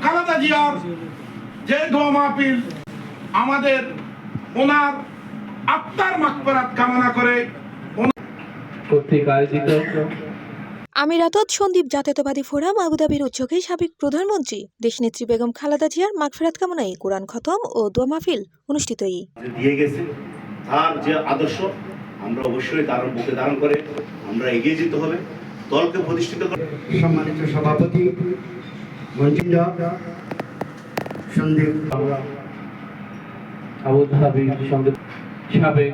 খালেদা জিয়ার যে দোয়া মাহফিল আমাদের ওনার আত্মার মাগফিরাত কামনা করে কর্তৃক আয়োজিত আমিরাতত সন্দীপ জাতীয়তাবাদী ফোরাম আবুধাবির উদ্যোগে সাবেক প্রধানমন্ত্রী দেশনেত্রী বেগম খালেদা জিয়ার মাগফিরাত কামনায় কোরআন খতম ও দোয়া মাহফিল অনুষ্ঠিত দিয়ে গেছে তার যে আদর্শ আমরা অবশ্যই তার বুকে ধারণ করে আমরা এগিয়ে যেতে হবে, দলকে প্রতিষ্ঠিত করে। সম্মানিত সভাপতি মঞ্জিলা সন্দীপ আবুধাবির সঙ্গে সাবেক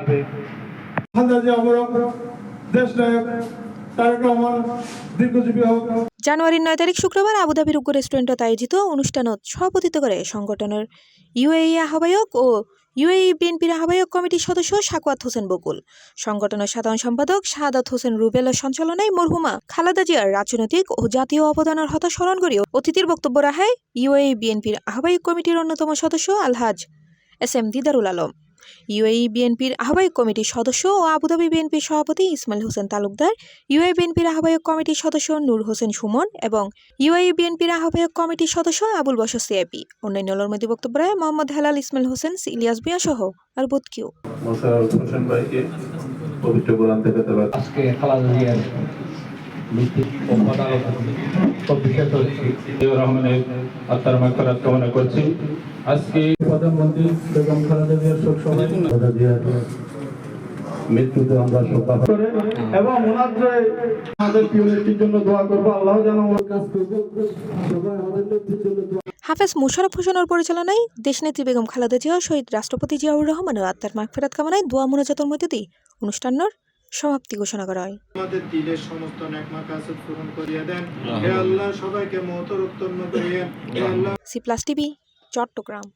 জানুয়ারির 9 তারিখ শুক্রবার আবুধাবির উগ্র রেস্টুরেন্টত আয়োজিত অনুষ্ঠানত সভাপতিত্ব করে সংগঠনের ইউএই আহ্বায়ক ও ইউএই বিএনপির আহ্বায়ক কমিটির সদস্য সাকওয়াত হোসেন বকুল, সংগঠনের সাধারণ সম্পাদক শাহাদাত হোসেন রুবেলের সঞ্চালনায় মরহুমা খালেদা জিয়ার রাজনৈতিক ও জাতীয় অবদানের হতা স্মরণ করে অতিথির বক্তব্য রাখায় ইউএই বিএনপির আহ্বায়ক কমিটির অন্যতম সদস্য আলহাজ এস.এম. দিদারুল আলম, ইউএই বিএনপির আহ্বায়ক কমিটির সদস্য ও আবুধাবি বিএনপির সভাপতি ইসমাইল হোসেন তালুকদার, ইউএই বিএনপির আহ্বায়ক কমিটির সদস্য নূর হোসেন সুমন এবং ইউএই বিএনপির আহ্বায়ক কমিটির সদস্য আবুল বশর সিআইপি। অন্যান্যের মধ্যে বক্তব্য রায় মোহাম্মদ হেলাল, ইসমাইল হোসেন, ইলিয়াস মিয়া সহ আর বোধ কেউ। মোশাররফ হোসেন ভাইকে পবিত্র কোরআন থেকে তেলাওয়াত। আজকে খালেদা জিয়ার মৃত্যু ও রহমানের আত্মার মাগফিরাত কামনা করছি। আজকে প্রধানমন্ত্রী বেগম খালেদা জিয়ার শোক সভায় খালেদা জিয়ার মৃত্যুতে আমরা শোকাহত করে এবং ওনার যে আমাদের ইউনিটির জন্য দোয়া করব, আল্লাহ যেন ওর কাজ করবে, সবাই আমাদের নেত্রীর জন্য দোয়া। হাফেজ মোশাররফ হোসেনের পরিচালনায় দেশনেত্রী বেগম খালেদা জিয়া শহীদ রাষ্ট্রপতি জিয়াউর রহমানের আত্মার মাগফিরাত কামনায় দোয়া মোনাজাতের মধ্যে দিয়ে অনুষ্ঠানের সমাপ্তি ঘোষণা করা হয়। আমাদের দিলের সমস্ত নেক মাকাসিদ পূরণ করিয়ে দেন হে আল্লাহ, সবাইকে মহতর উত্তম করিয়ে হে আল্লাহ। সি+ টিভি, চট্টগ্রাম।